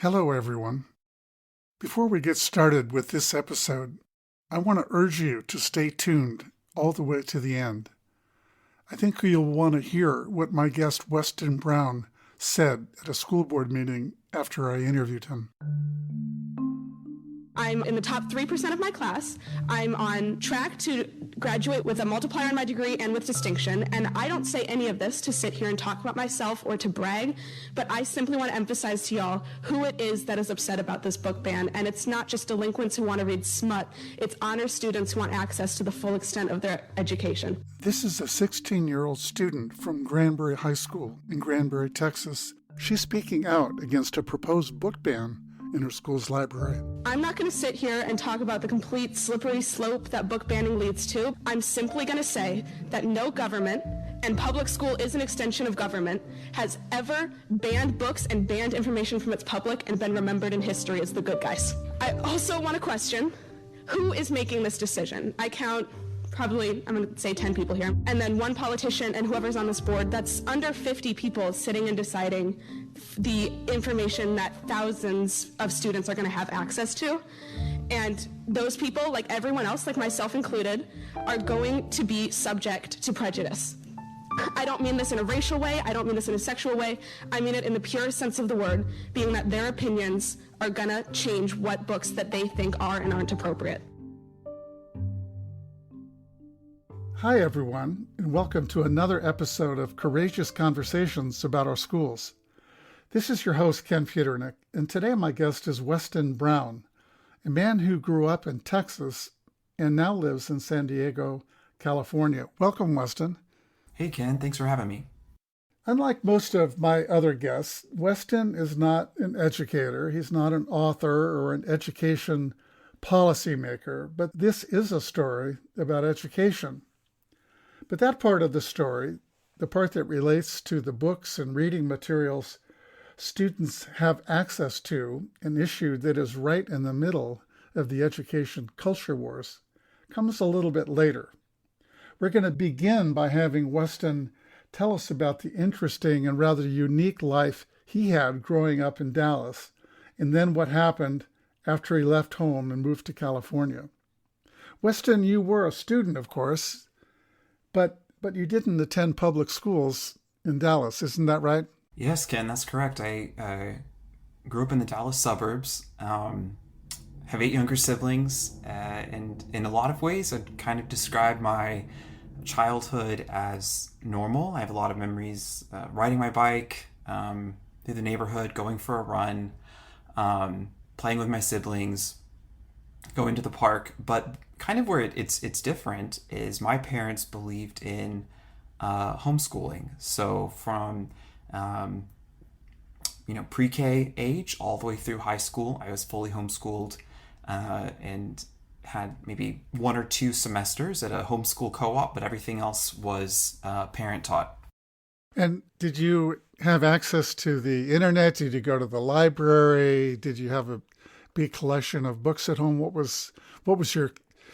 Hello, everyone. Before we get started with this episode, I want to urge you to stay tuned all the way to the end. I think you'll want to hear what my guest Weston Brown said at a school board meeting after I interviewed him. I'm in the top 3% of my class. I'm on track to graduate with a multiplier in my degree and with distinction. And I don't say any of this to sit here and talk about myself or to brag, but I simply want to emphasize to y'all who it is that is upset about this book ban. And it's not just delinquents who want to read smut. It's honor students who want access to the full extent of their education. This is a 16-year-old student from Granbury High School in Granbury, Texas. She's speaking out against a proposed book ban in her school's library. I'm not going to sit here and talk about the complete slippery slope that book banning leads to. I'm simply going to say that no government, and public school is an extension of government, has ever banned books and banned information from its public and been remembered in history as the good guys. I also want to question, who is making this decision? I count probably, I'm going to say 10 people here, and then one politician and whoever's on this board. That's under 50 people sitting and deciding the information that thousands of students are going to have access to. And those people, like everyone else, like myself included, are going to be subject to prejudice. I don't mean this in a racial way. I don't mean this in a sexual way. I mean it in the purest sense of the word, being that their opinions are going to change what books that they think are and aren't appropriate. Hi, everyone, and welcome to another episode of Courageous Conversations about our schools. This is your host, Ken Feudernick, and today my guest is Weston Brown, a man who grew up in Texas and now lives in San Diego, California. Welcome, Weston. Hey, Ken. Thanks for having me. Unlike most of my other guests, Weston is not an educator. He's not an author or an education policymaker, but this is a story about education. But that part of the story, the part that relates to the books and reading materials students have access to, an issue that is right in the middle of the education culture wars, comes a little bit later. We're going to begin by having Weston tell us about the interesting and rather unique life he had growing up in Dallas, and then what happened after he left home and moved to California. Weston, you were a student, of course, but you didn't attend public schools in Dallas, isn't that right? Yes, Ken, that's correct. I grew up in the Dallas suburbs, have 8 younger siblings, and in a lot of ways, I'd kind of describe my childhood as normal. I have a lot of memories riding my bike through the neighborhood, going for a run, playing with my siblings, going to the park. But kind of where it's different is my parents believed in homeschooling. So from pre-K age all the way through high school, I was fully homeschooled and had maybe 1 or 2 semesters at a homeschool co-op, but everything else was parent taught. And did you have access to the internet? Did you go to the library? Did you have a big collection of books at home? What was your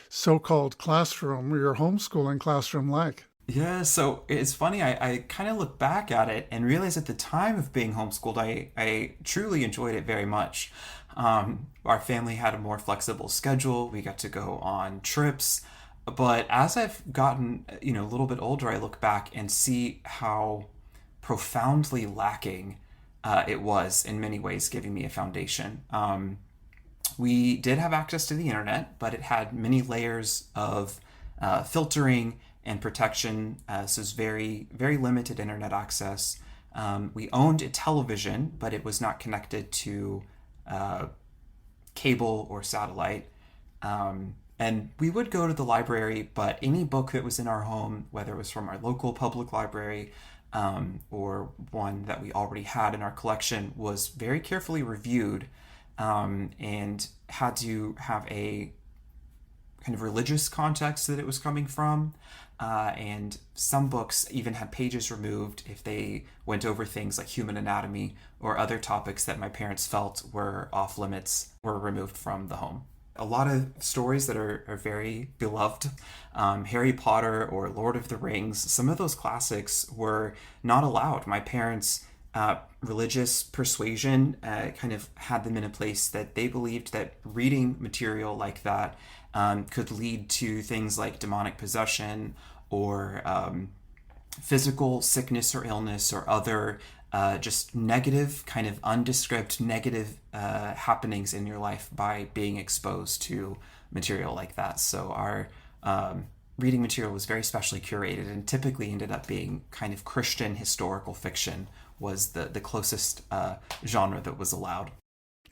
so-called classroom or your homeschooling classroom like? Yeah, so it's funny, I kind of look back at it and realize at the time of being homeschooled, I truly enjoyed it very much. Our family had a more flexible schedule. We got to go on trips. But as I've gotten, a little bit older, I look back and see how profoundly lacking it was in many ways, giving me a foundation. We did have access to the internet, but it had many layers of filtering and protection. So it's very, very limited internet access. We owned a television, but it was not connected to cable or satellite. And we would go to the library, but any book that was in our home, whether it was from our local public library or one that we already had in our collection, was very carefully reviewed and had to have a kind of religious context that it was coming from. And some books even had pages removed if they went over things like human anatomy or other topics that my parents felt were off limits were removed from the home. A lot of stories that are very beloved, Harry Potter or Lord of the Rings, some of those classics were not allowed. My parents religious persuasion kind of had them in a place that they believed that reading material like that could lead to things like demonic possession or physical sickness or illness or other just negative, kind of undescribed negative happenings in your life by being exposed to material like that. So our reading material was very specially curated and typically ended up being kind of Christian historical fiction was the closest genre that was allowed.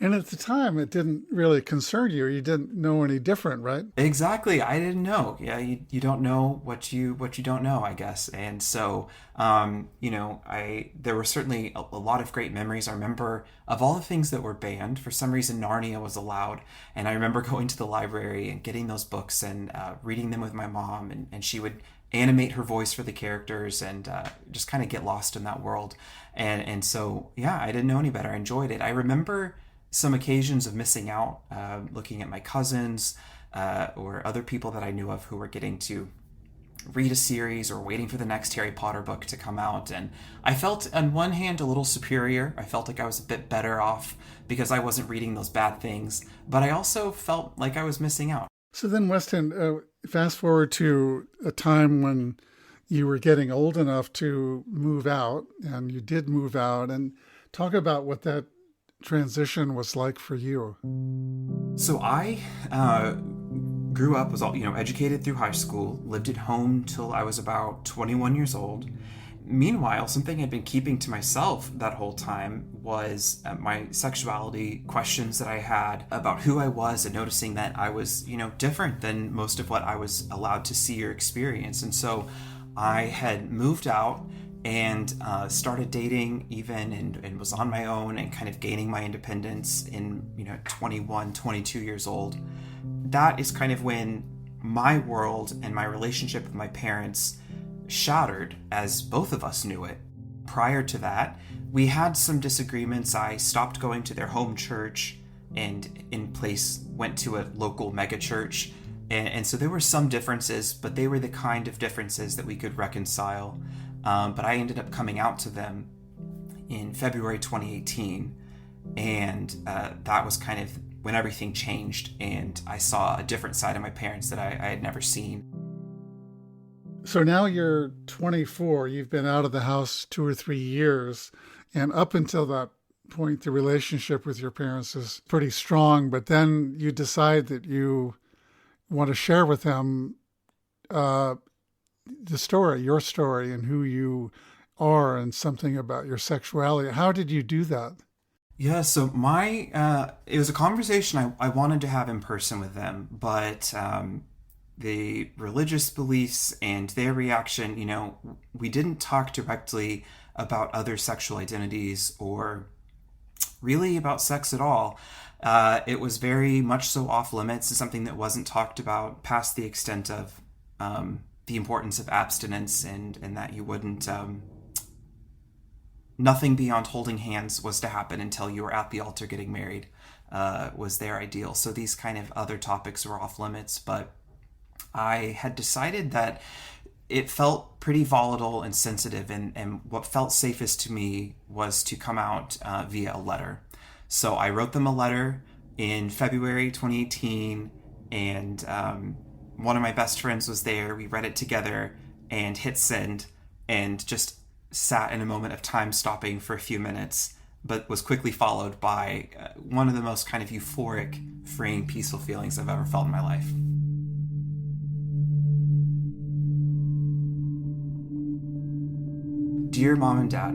And at the time, it didn't really concern you. You didn't know any different, right? Exactly. I didn't know. Yeah, you don't know what you don't know, I guess. And so, there were certainly a lot of great memories. I remember of all the things that were banned, for some reason, Narnia was allowed. And I remember going to the library and getting those books and reading them with my mom. And she would animate her voice for the characters and just kind of get lost in that world. And so, yeah, I didn't know any better. I enjoyed it. I remember some occasions of missing out, looking at my cousins or other people that I knew of who were getting to read a series or waiting for the next Harry Potter book to come out. And I felt on one hand a little superior. I felt like I was a bit better off because I wasn't reading those bad things, but I also felt like I was missing out. So then, Weston, fast forward to a time when you were getting old enough to move out, and you did move out, and talk about what that transition was like for you. So I grew up, was educated through high school, lived at home till I was about 21 years old. Meanwhile, something I'd been keeping to myself that whole time was my sexuality, questions that I had about who I was, and noticing that I was, different than most of what I was allowed to see or experience. And so I had moved out and started dating even and was on my own and kind of gaining my independence in 21, 22 years old. That is kind of when my world and my relationship with my parents shattered, as both of us knew it. Prior to that, we had some disagreements. I stopped going to their home church and in place went to a local mega church. And so there were some differences, but they were the kind of differences that we could reconcile. But I ended up coming out to them in February 2018, and that was kind of when everything changed, and I saw a different side of my parents that I had never seen. So now you're 24, you've been out of the house 2 or 3 years, and up until that point, the relationship with your parents is pretty strong, but then you decide that you want to share with them the story, your story, and who you are, and something about your sexuality. How did you do that? Yeah, so it was a conversation I wanted to have in person with them, but the religious beliefs and their reaction, we didn't talk directly about other sexual identities or really about sex at all. It was very much so off limits and something that wasn't talked about past the extent of the importance of abstinence and that you wouldn't, nothing beyond holding hands was to happen until you were at the altar getting married, was their ideal. So these kind of other topics were off limits, but I had decided that it felt pretty volatile and sensitive, and what felt safest to me was to come out via a letter. So I wrote them a letter in February 2018, and one of my best friends was there. We read it together and hit send and just sat in a moment of time stopping for a few minutes, but was quickly followed by one of the most kind of euphoric, freeing, peaceful feelings I've ever felt in my life. Dear Mom and Dad,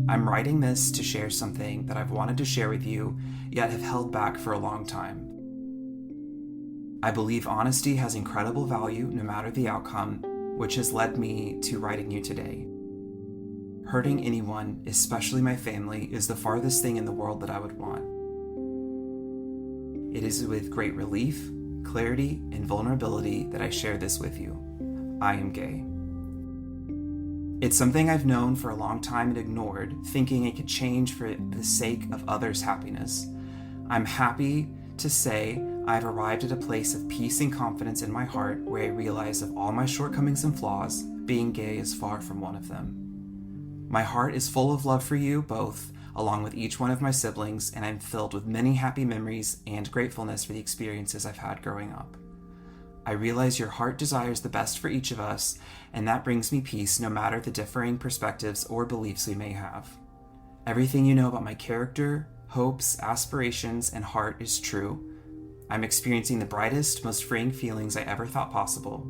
I'm writing this to share something that I've wanted to share with you, yet have held back for a long time. I believe honesty has incredible value no matter the outcome, which has led me to writing you today. Hurting anyone, especially my family, is the farthest thing in the world that I would want. It is with great relief, clarity, and vulnerability that I share this with you. I am gay. It's something I've known for a long time and ignored, thinking it could change for the sake of others' happiness. I'm happy to say I've arrived at a place of peace and confidence in my heart where I realize of all my shortcomings and flaws, being gay is far from one of them. My heart is full of love for you both, along with each one of my siblings, and I'm filled with many happy memories and gratefulness for the experiences I've had growing up. I realize your heart desires the best for each of us, and that brings me peace no matter the differing perspectives or beliefs we may have. Everything you know about my character, hopes, aspirations, and heart is true. I'm experiencing the brightest, most freeing feelings I ever thought possible.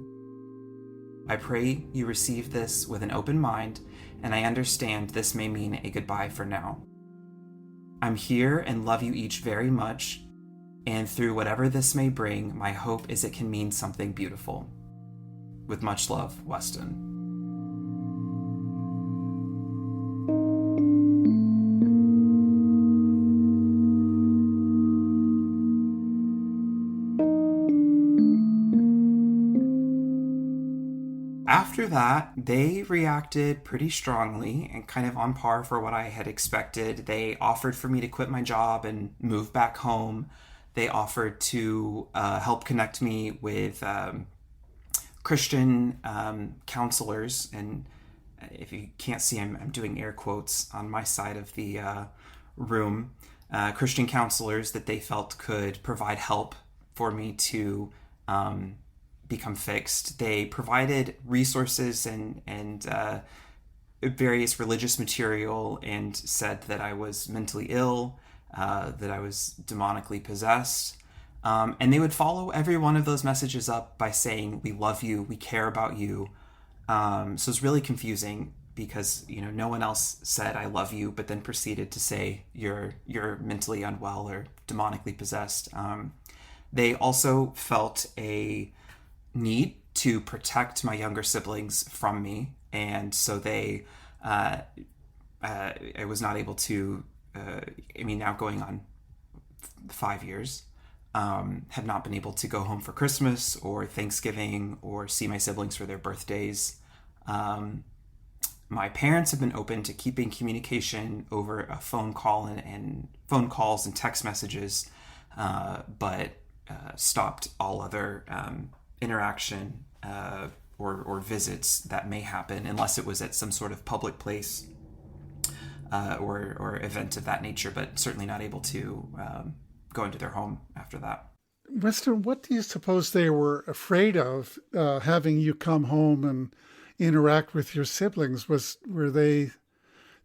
I pray you receive this with an open mind, and I understand this may mean a goodbye for now. I'm here and love you each very much, and through whatever this may bring, my hope is it can mean something beautiful. With much love, Weston. After that, they reacted pretty strongly and kind of on par for what I had expected. They offered for me to quit my job and move back home. They offered to help connect me with Christian counselors. And if you can't see, I'm doing air quotes on my side of the room. Christian counselors that they felt could provide help for me to become fixed. They provided resources and various religious material and said that I was mentally ill, that I was demonically possessed. And they would follow every one of those messages up by saying, we love you, we care about you. So it's really confusing because, no one else said I love you, but then proceeded to say you're mentally unwell or demonically possessed. They also felt a need to protect my younger siblings from me, and so they I was not able to now going on 5 years, have not been able to go home for Christmas or Thanksgiving or see my siblings for their birthdays. My parents have been open to keeping communication over a phone call and phone calls and text messages, but stopped all other interaction or visits that may happen unless it was at some sort of public place or event of that nature, but certainly not able to go into their home after that. Weston, what do you suppose they were afraid of having you come home and interact with your siblings? Were they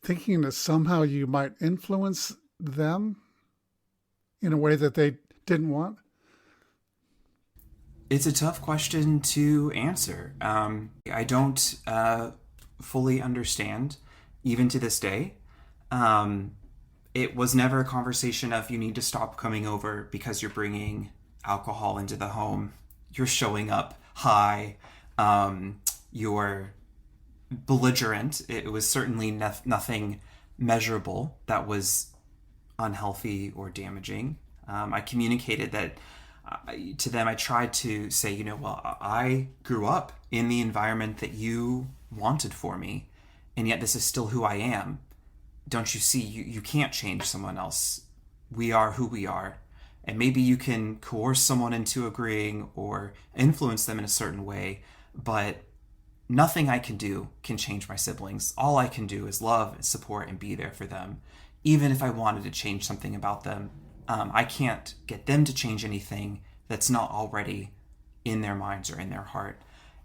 thinking that somehow you might influence them in a way that they didn't want? It's a tough question to answer. I don't fully understand, even to this day. It was never a conversation of you need to stop coming over because you're bringing alcohol into the home. You're showing up high. You're belligerent. It was certainly nothing measurable that was unhealthy or damaging. I communicated that to them. I tried to say, I grew up in the environment that you wanted for me, and yet this is still who I am. Don't you see? You can't change someone else. We are who we are. And maybe you can coerce someone into agreeing or influence them in a certain way, but nothing I can do can change my siblings. All I can do is love and support and be there for them. Even if I wanted to change something about them, I can't get them to change anything that's not already in their minds or in their heart.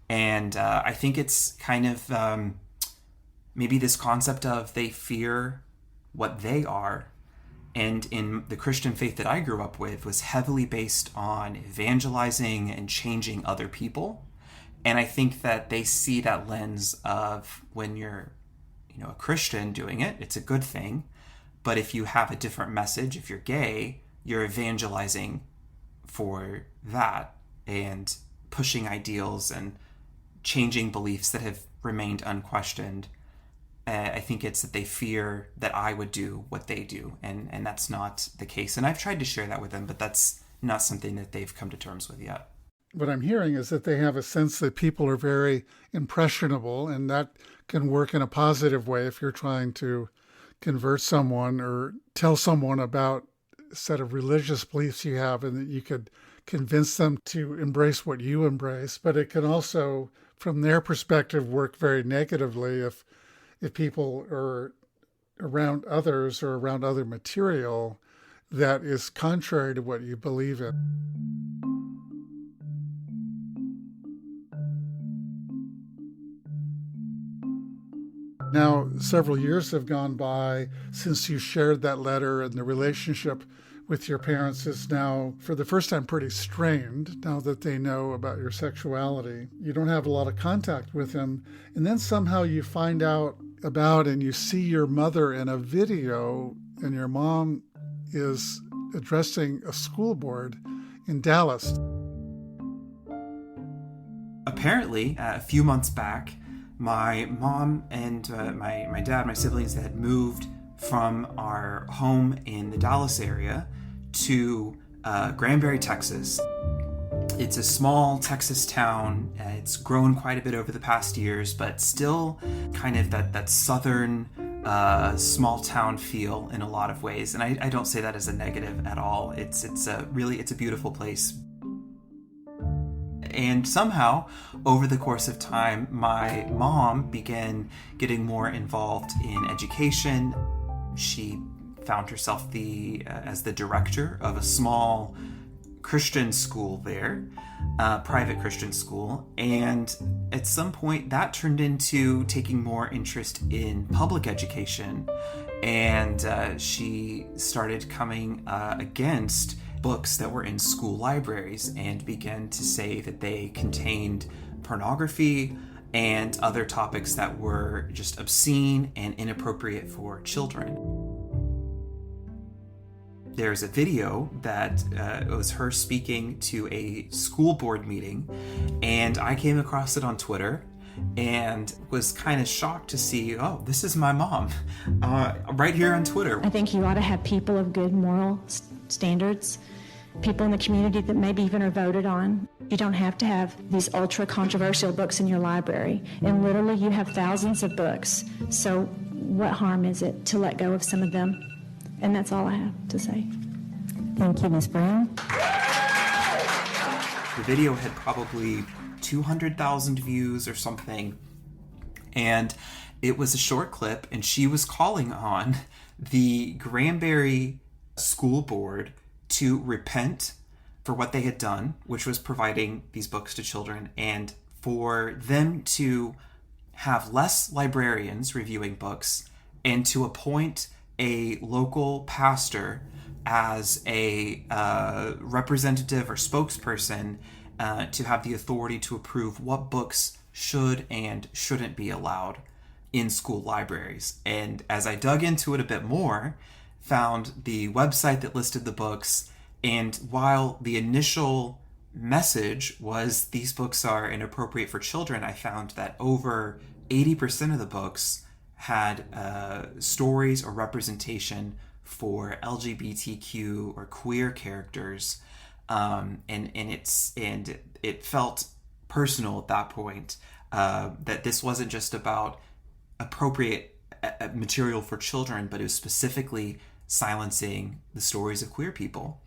And I think it's kind of maybe this concept of they fear what they are. And in the Christian faith that I grew up with was heavily based on evangelizing and changing other people. And I think that they see that lens of when you're, a Christian doing it, it's a good thing. But if you have a different message, if you're gay, you're evangelizing for that and pushing ideals and changing beliefs that have remained unquestioned. I think it's that they fear that I would do what they do, and that's not the case. And I've tried to share that with them, but that's not something that they've come to terms with yet. What I'm hearing is that they have a sense that people are very impressionable, and that can work in a positive way if you're trying to convert someone or tell someone about a set of religious beliefs you have, and that you could convince them to embrace what you embrace. But it can also, from their perspective, work very negatively if people are around others or around other material that is contrary to what you believe in. Now, several years have gone by since you shared that letter, and the relationship with your parents is now, for the first time, pretty strained now that they know about your sexuality. You don't have a lot of contact with them. And then somehow you find out about and you see your mother in a video, and your mom is addressing a school board in Dallas. Apparently, a few months back, my mom and my dad, my siblings, had moved from our home in the Dallas area to Granbury, Texas. It's a small Texas town. It's grown quite a bit over the past years, but still kind of that southern small town feel in a lot of ways. And I don't say that as a negative at all. It's a beautiful place. And somehow, over the course of time, my mom began getting more involved in education. She found herself as the director of a small Christian school there, private Christian school. And at some point, that turned into taking more interest in public education. And she started coming against books that were in school libraries and began to say that they contained pornography and other topics that were just obscene and inappropriate for children. There's a video that was her speaking to a school board meeting, and I came across it on Twitter and was kind of shocked to see, oh, this is my mom right here on Twitter. I think you ought to have people of good moral standards, people in the community that maybe even are voted on. You don't have to have these ultra controversial books in your library. And literally you have thousands of books. So what harm is it to let go of some of them? And that's all I have to say. Thank you, Ms. Brown. The video had probably 200,000 views or something. And it was a short clip, and she was calling on the Granbury School Board to repent for what they had done, which was providing these books to children, and for them to have less librarians reviewing books and to appoint a local pastor as a representative or spokesperson to have the authority to approve what books should and shouldn't be allowed in school libraries. And as I dug into it a bit more, found the website that listed the books, and while the initial message was these books are inappropriate for children, I found that over 80% of the books had stories or representation for LGBTQ or queer characters, and it felt personal at that point, that this wasn't just about appropriate material for children, but it was specifically silencing the stories of queer people.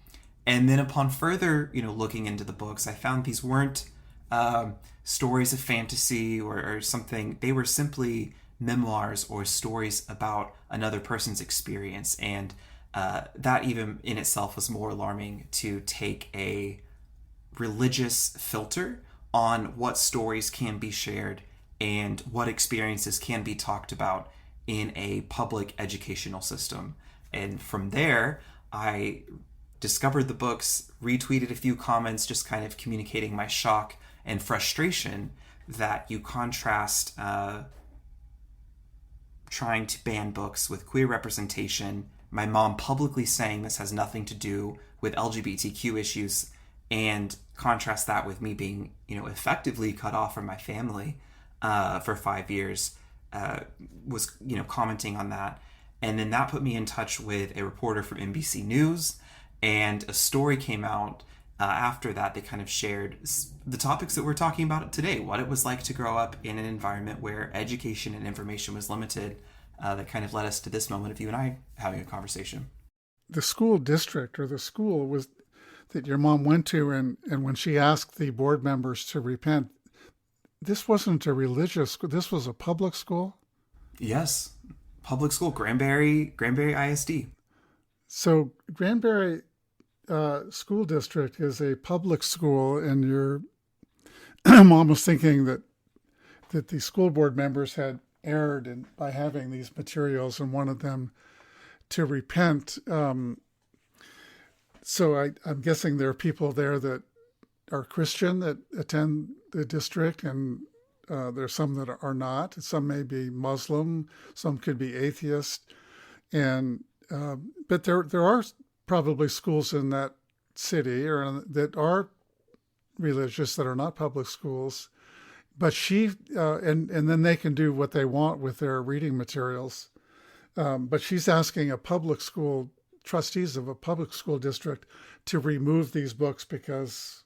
And then upon further, looking into the books, I found these weren't stories of fantasy or something. They were simply memoirs or stories about another person's experience. And that even in itself was more alarming, to take a religious filter on what stories can be shared and what experiences can be talked about in a public educational system. And from there, I discovered the books, retweeted a few comments, just kind of communicating my shock and frustration that you contrast trying to ban books with queer representation, my mom publicly saying this has nothing to do with LGBTQ issues, and contrast that with me being, effectively cut off from my family for 5 years, was, commenting on that. And then that put me in touch with a reporter from NBC News, and a story came out after that. They kind of shared the topics that we're talking about today, what it was like to grow up in an environment where education and information was limited, that kind of led us to this moment of you and I having a conversation. The school district or the school was that your mom went to, and when she asked the board members to repent, this wasn't a religious school, this was a public school? Yes, public school, Granbury ISD. So Granbury School District is a public school, and you're I'm almost thinking that the school board members had erred by having these materials and wanted them to repent. So I'm guessing there are people there that are Christian that attend the district, and there's some that are not. Some may be Muslim, some could be atheist, and but there are probably schools in that city or that are religious that are not public schools. But she and then they can do what they want with their reading materials. But she's asking a public school trustees of a public school district to remove these books because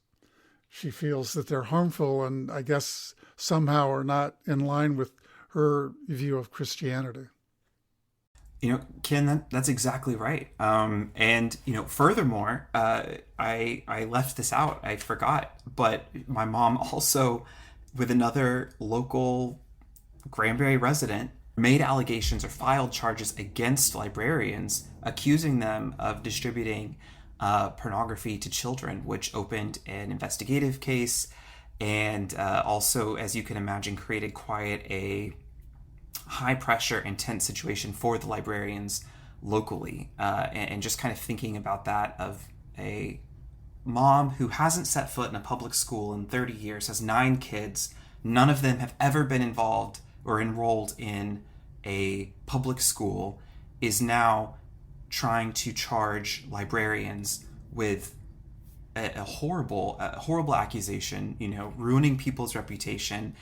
she feels that they're harmful and I guess somehow are not in line with her view of Christianity. Ken, that's exactly right. And furthermore, I left this out. I forgot, but my mom also, with another local Granbury resident, made allegations or filed charges against librarians, accusing them of distributing pornography to children, which opened an investigative case and also, as you can imagine, created quite a high pressure, intense situation for the librarians locally. And just kind of thinking about that of a mom who hasn't set foot in a public school in 30 years, has 9 kids, none of them have ever been involved or enrolled in a public school, is now trying to charge librarians with a horrible accusation, ruining people's reputation,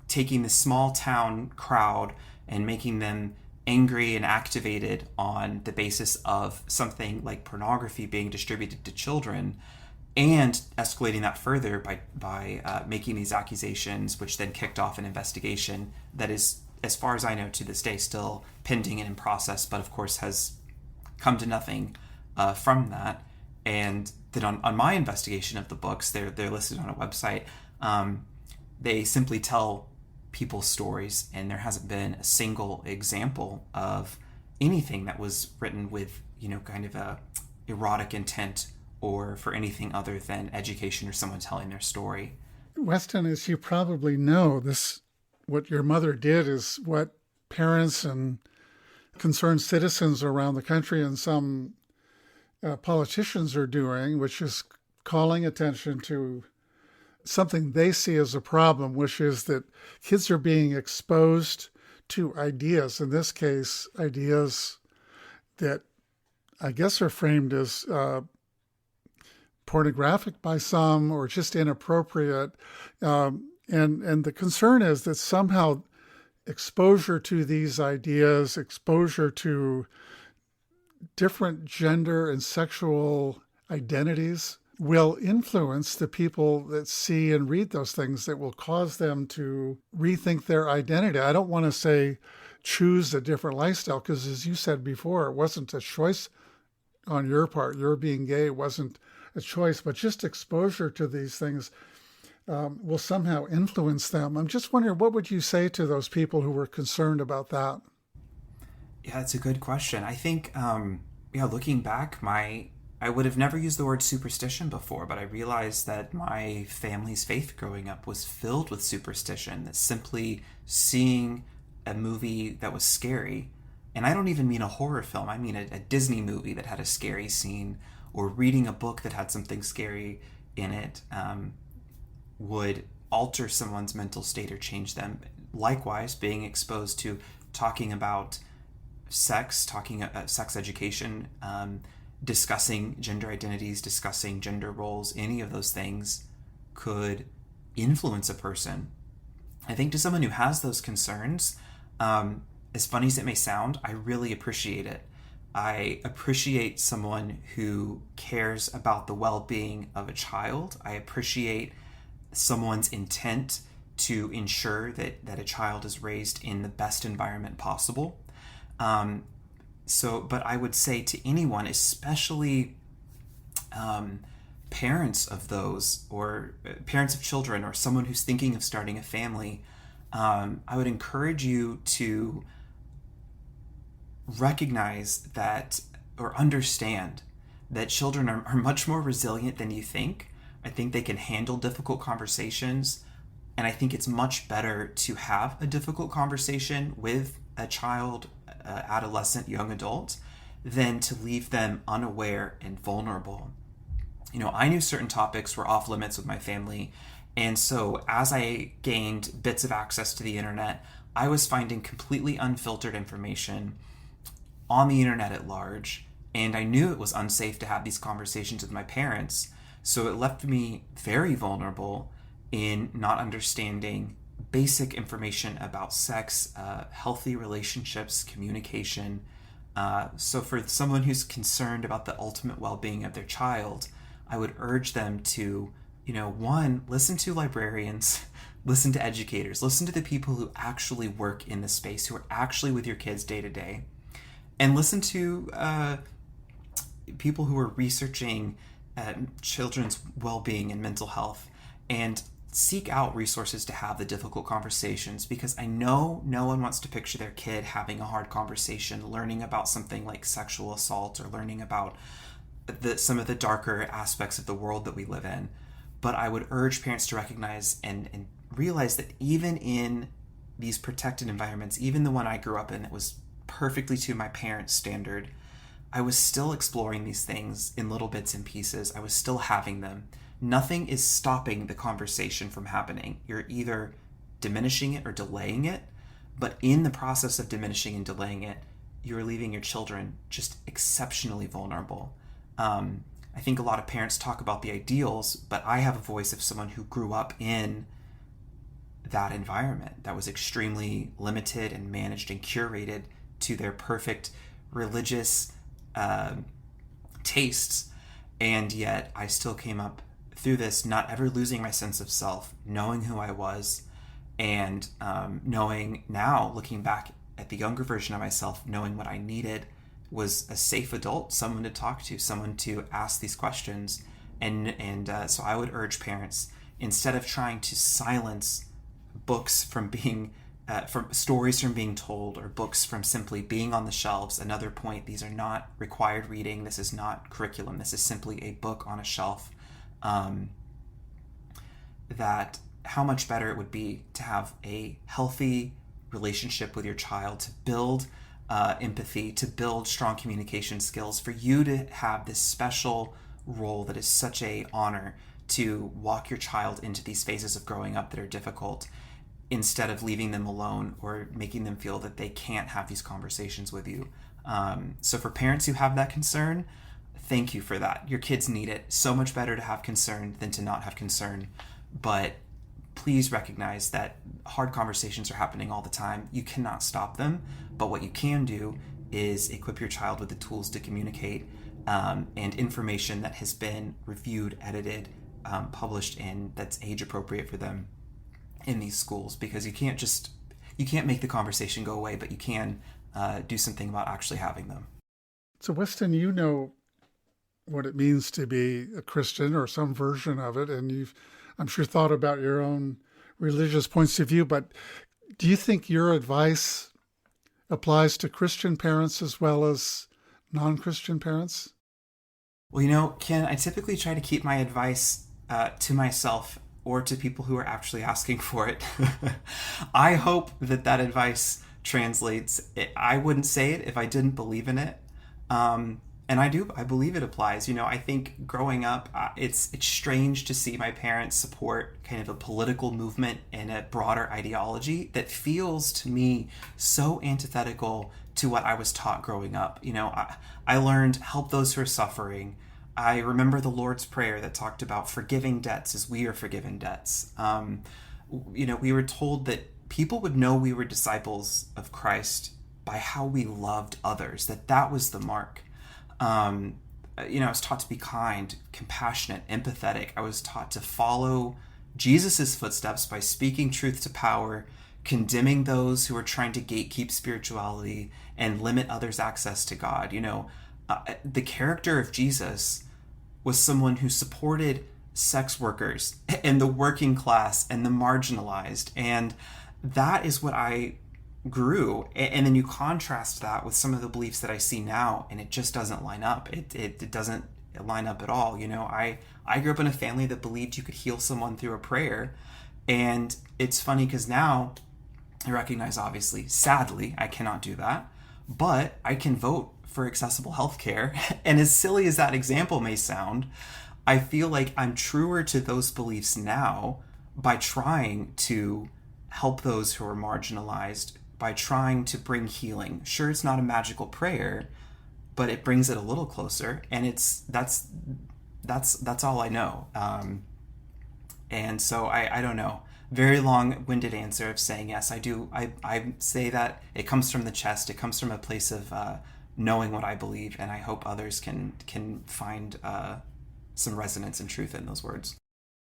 taking the small town crowd and making them angry and activated on the basis of something like pornography being distributed to children, and escalating that further by making these accusations, which then kicked off an investigation that is, as far as I know, to this day still pending and in process, but of course has come to nothing from that. And then on my investigation of the books, they're listed on a website. They simply tell people's stories, and there hasn't been a single example of anything that was written with kind of a erotic intent or for anything other than education or someone telling their story. Weston, as you probably know, what your mother did is what parents and concerned citizens around the country and some politicians are doing, which is calling attention to something they see as a problem, which is that kids are being exposed to ideas, in this case, ideas that I guess are framed as pornographic by some or just inappropriate. And the concern is that somehow exposure to these ideas, exposure to different gender and sexual identities will influence the people that see and read those things, that will cause them to rethink their identity. I don't want to say choose a different lifestyle, because as you said before, it wasn't a choice on your part. Your being gay wasn't a choice, but just exposure to these things will somehow influence them. I'm just wondering, what would you say to those people who were concerned about that? Yeah, it's a good question. I think, looking back, I would have never used the word superstition before, but I realized that my family's faith growing up was filled with superstition, that simply seeing a movie that was scary, and I don't even mean a horror film, I mean a Disney movie that had a scary scene, or reading a book that had something scary in it, would alter someone's mental state or change them. Likewise, being exposed to talking about sex, talking sex education, discussing gender identities, discussing gender roles, any of those things could influence a person. I think to someone who has those concerns, as funny as it may sound, I really appreciate it. I appreciate someone who cares about the well-being of a child. I appreciate someone's intent to ensure that a child is raised in the best environment possible. But I would say to anyone, especially parents of those, or parents of children, or someone who's thinking of starting a family, I would encourage you to recognize that, or understand that children are much more resilient than you think. I think they can handle difficult conversations. And I think it's much better to have a difficult conversation with a child, adolescent, young adult, than to leave them unaware and vulnerable. I knew certain topics were off limits with my family. And so as I gained bits of access to the internet, I was finding completely unfiltered information on the internet at large. And I knew it was unsafe to have these conversations with my parents. So it left me very vulnerable in not understanding basic information about sex, healthy relationships, communication. So for someone who's concerned about the ultimate well-being of their child, I would urge them to, one, listen to librarians, listen to educators, listen to the people who actually work in the space, who are actually with your kids day to day, and listen to people who are researching children's well-being and mental health, and seek out resources to have the difficult conversations, because I know no one wants to picture their kid having a hard conversation, learning about something like sexual assault or learning about some of the darker aspects of the world that we live in. But I would urge parents to recognize and realize that even in these protected environments, even the one I grew up in that was perfectly to my parents' standard, I was still exploring these things in little bits and pieces. I was still having them. Nothing is stopping the conversation from happening. You're either diminishing it or delaying it, but in the process of diminishing and delaying it, you're leaving your children just exceptionally vulnerable. I think a lot of parents talk about the ideals, but I have a voice of someone who grew up in that environment that was extremely limited and managed and curated to their perfect religious tastes. And yet I still came up through this not ever losing my sense of self, knowing who I was, and knowing now, looking back at the younger version of myself, knowing what I needed was a safe adult, someone to talk to, someone to ask these questions. And so I would urge parents, instead of trying to silence books from being from stories from being told, or books from simply being on the shelves. Another point, these are not required reading. This is not curriculum. This is simply a book on a shelf. That how much better it would be to have a healthy relationship with your child, to build empathy, to build strong communication skills, for you to have this special role that is such a honor to walk your child into these phases of growing up that are difficult, instead of leaving them alone or making them feel that they can't have these conversations with you. So for parents who have that concern, thank you for that. Your kids need it. So much better to have concern than to not have concern. But please recognize that hard conversations are happening all the time. You cannot stop them. But what you can do is equip your child with the tools to communicate, and information that has been reviewed, edited, published, and that's age appropriate for them in these schools. Because you can't make the conversation go away, but you can do something about actually having them. So Weston, you know what it means to be a Christian, or some version of it, and you've, I'm sure, thought about your own religious points of view, but do you think your advice applies to Christian parents as well as non-Christian parents? Well, Ken, I typically try to keep my advice to myself or to people who are actually asking for it. I hope that advice translates. I wouldn't say it if I didn't believe in it. And I believe it applies. I think growing up, it's strange to see my parents support kind of a political movement and a broader ideology that feels to me so antithetical to what I was taught growing up. I learned help those who are suffering. I remember the Lord's Prayer that talked about forgiving debts as we are forgiven debts. We were told that people would know we were disciples of Christ by how we loved others, that was the mark. I was taught to be kind, compassionate, empathetic. I was taught to follow Jesus's footsteps by speaking truth to power, condemning those who are trying to gatekeep spirituality and limit others' access to God. The character of Jesus was someone who supported sex workers and the working class and the marginalized. And that is what I grew. And then you contrast that with some of the beliefs that I see now, and it just doesn't line up. It doesn't line up at all. I grew up in a family that believed you could heal someone through a prayer. And it's funny because now I recognize, obviously, sadly, I cannot do that, but I can vote for accessible healthcare. And as silly as that example may sound, I feel like I'm truer to those beliefs now by trying to help those who are marginalized, by trying to bring healing. Sure, it's not a magical prayer, but it brings it a little closer, and that's all I know. And so I don't know. Very long-winded answer of saying yes. I do. I say that it comes from the chest. It comes from a place of knowing what I believe, and I hope others can find some resonance and truth in those words.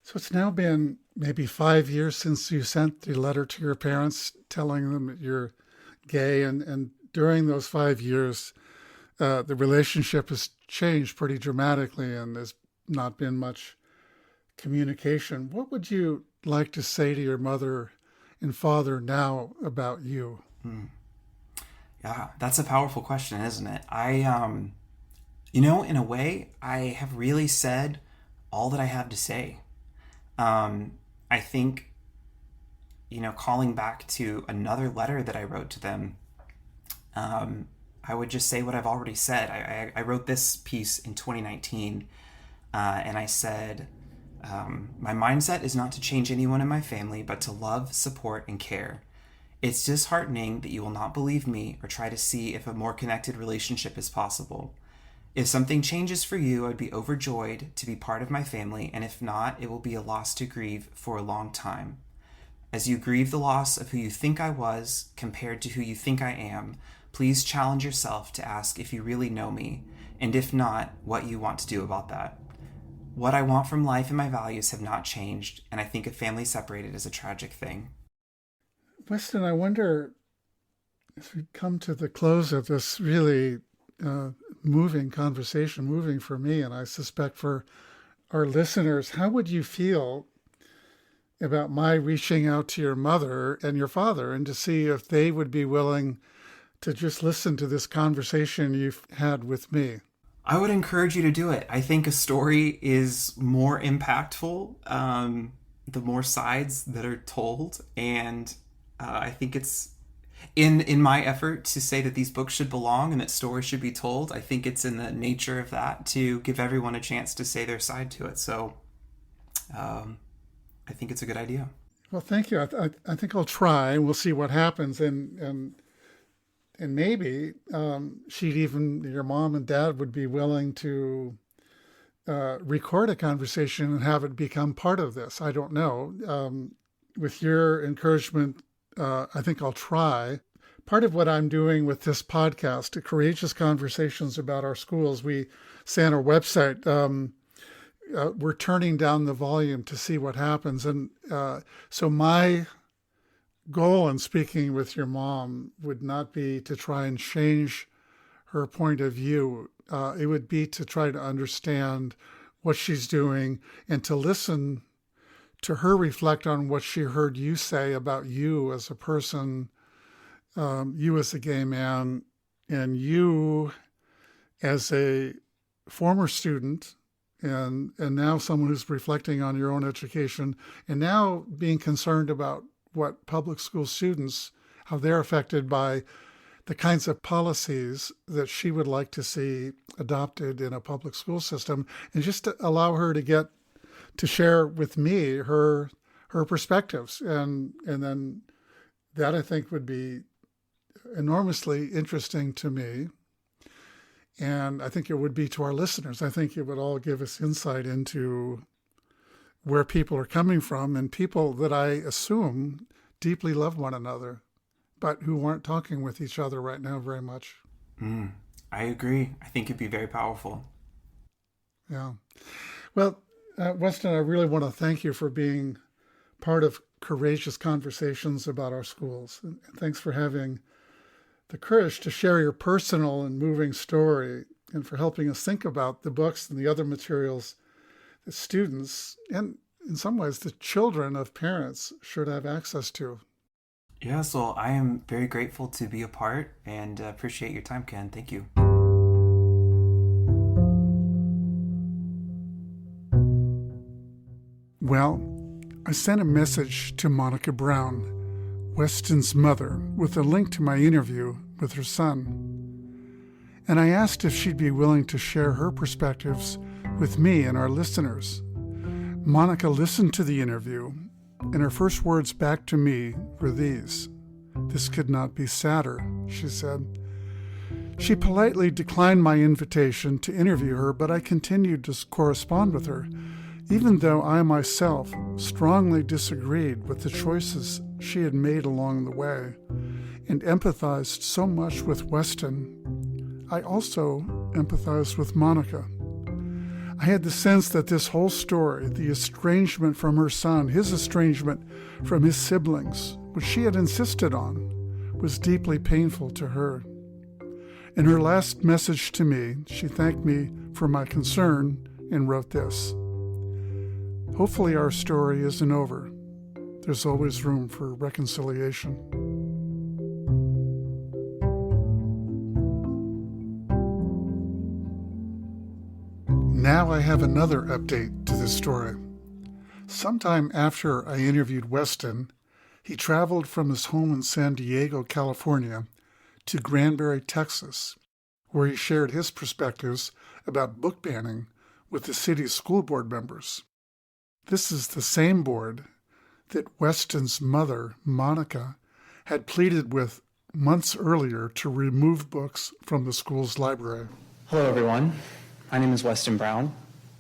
So it's now been maybe 5 years since you sent the letter to your parents telling them that you're gay, and during those 5 years, the relationship has changed pretty dramatically, and there's not been much communication. What would you like to say to your mother and father now about you? Yeah, that's a powerful question, isn't it? In a way, I have really said all that I have to say. I think, calling back to another letter that I wrote to them, I would just say what I've already said. I wrote this piece in 2019, and I said, my mindset is not to change anyone in my family, but to love, support, and care. It's disheartening that you will not believe me or try to see if a more connected relationship is possible. If something changes for you, I'd be overjoyed to be part of my family, and if not, it will be a loss to grieve for a long time. As you grieve the loss of who you think I was compared to who you think I am, please challenge yourself to ask if you really know me, and if not, what you want to do about that. What I want from life and my values have not changed, and I think a family separated is a tragic thing. Weston, I wonder, as we come to the close of this really moving conversation, moving for me, and I suspect for our listeners, how would you feel about my reaching out to your mother and your father and to see if they would be willing to just listen to this conversation you've had with me? I would encourage you to do it. I think a story is more impactful the more sides that are told, and I think it's in my effort to say that these books should belong and that stories should be told. I think it's in the nature of that to give everyone a chance to say their side to it. So I think it's a good idea. Well, thank you. I think I'll try. We'll see what happens, and maybe your mom and dad would be willing to record a conversation and have it become part of this. I don't know. With your encouragement, I think I'll try. Part of what I'm doing with this podcast, Courageous Conversations About Our Schools, we say on our website, we're turning down the volume to see what happens. And so my goal in speaking with your mom would not be to try and change her point of view. It would be to try to understand what she's doing and to listen to her reflect on what she heard you say about you as a person, you as a gay man, and you as a former student, and now someone who's reflecting on your own education, and now being concerned about what public school students, how they're affected by the kinds of policies that she would like to see adopted in a public school system, and just to allow her to share with me her perspectives. And then that, I think, would be enormously interesting to me. And I think it would be to our listeners. I think it would all give us insight into where people are coming from, and people that I assume deeply love one another, but who aren't talking with each other right now very much. I agree. I think it'd be very powerful. Yeah. Well, Weston, I really want to thank you for being part of Courageous Conversations About Our Schools. And thanks for having the courage to share your personal and moving story, and for helping us think about the books and the other materials that students, and in some ways the children of parents, should have access to. Yeah, so I am very grateful to be a part and appreciate your time, Ken. Thank you. Well, I sent a message to Monica Brown, Weston's mother, with a link to my interview with her son. And I asked if she'd be willing to share her perspectives with me and our listeners. Monica listened to the interview, and her first words back to me were these. "This could not be sadder," she said. She politely declined my invitation to interview her, but I continued to correspond with her, even though I myself strongly disagreed with the choices she had made along the way and empathized so much with Weston. I also empathized with Monica. I had the sense that this whole story, the estrangement from her son, his estrangement from his siblings, which she had insisted on, was deeply painful to her. In her last message to me, she thanked me for my concern and wrote this: "Hopefully our story isn't over. There's always room for reconciliation." Now I have another update to this story. Sometime after I interviewed Weston, he traveled from his home in San Diego, California, to Granbury, Texas, where he shared his perspectives about book banning with the city's school board members. This is the same board that Weston's mother, Monica, had pleaded with months earlier to remove books from the school's library. Hello, everyone. My name is Weston Brown.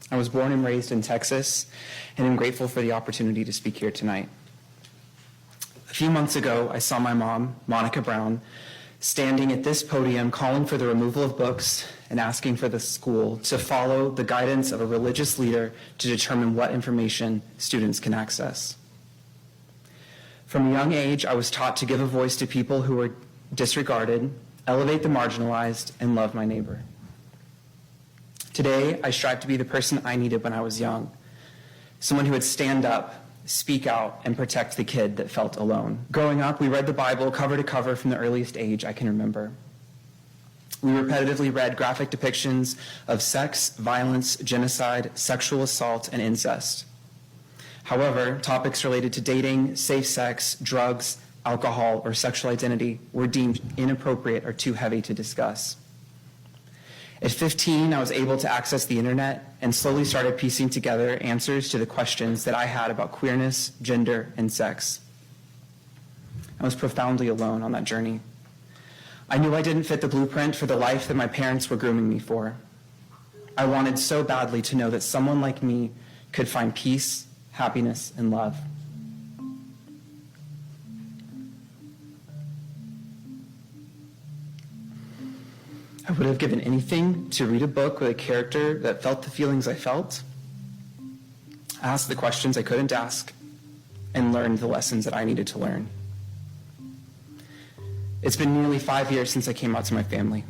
I was born and raised in Texas, and am grateful for the opportunity to speak here tonight. A few months ago, I saw my mom, Monica Brown, standing at this podium calling for the removal of books and asking for the school to follow the guidance of a religious leader to determine what information students can access. From a young age, I was taught to give a voice to people who were disregarded, elevate the marginalized, and love my neighbor. Today, I strive to be the person I needed when I was young, someone who would stand up, speak out, and protect the kid that felt alone. Growing up, we read the Bible cover to cover from the earliest age I can remember. We repetitively read graphic depictions of sex, violence, genocide, sexual assault, and incest. However, topics related to dating, safe sex, drugs, alcohol, or sexual identity were deemed inappropriate or too heavy to discuss. At 15, I was able to access the internet and slowly started piecing together answers to the questions that I had about queerness, gender, and sex. I was profoundly alone on that journey. I knew I didn't fit the blueprint for the life that my parents were grooming me for. I wanted so badly to know that someone like me could find peace, happiness, and love. I would have given anything to read a book with a character that felt the feelings I felt, ask the questions I couldn't ask, and learn the lessons that I needed to learn. It's been nearly 5 years since I came out to my family.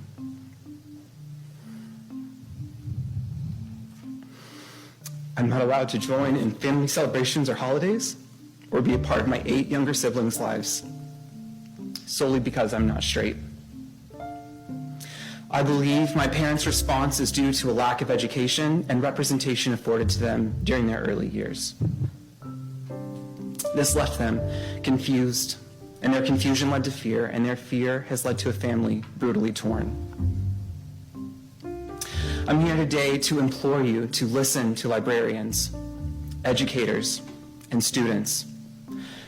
I'm not allowed to join in family celebrations or holidays, or be a part of my 8 younger siblings' lives, solely because I'm not straight. I believe my parents' response is due to a lack of education and representation afforded to them during their early years. This left them confused, and their confusion led to fear, and their fear has led to a family brutally torn. I'm here today to implore you to listen to librarians, educators, and students,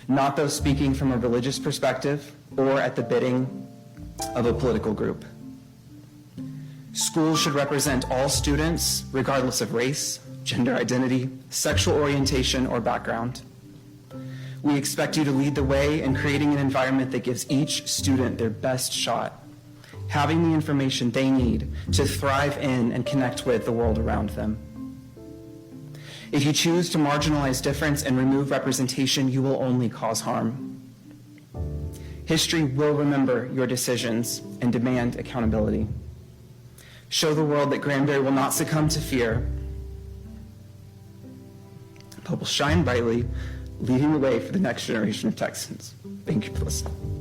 not those speaking from a religious perspective or at the bidding of a political group. Schools should represent all students, regardless of race, gender identity, sexual orientation, or background. We expect you to lead the way in creating an environment that gives each student their best shot, having the information they need to thrive in and connect with the world around them. If you choose to marginalize difference and remove representation, you will only cause harm. History will remember your decisions and demand accountability. Show the world that Granbury will not succumb to fear, but will shine brightly leading the way for the next generation of Texans. Thank you for listening.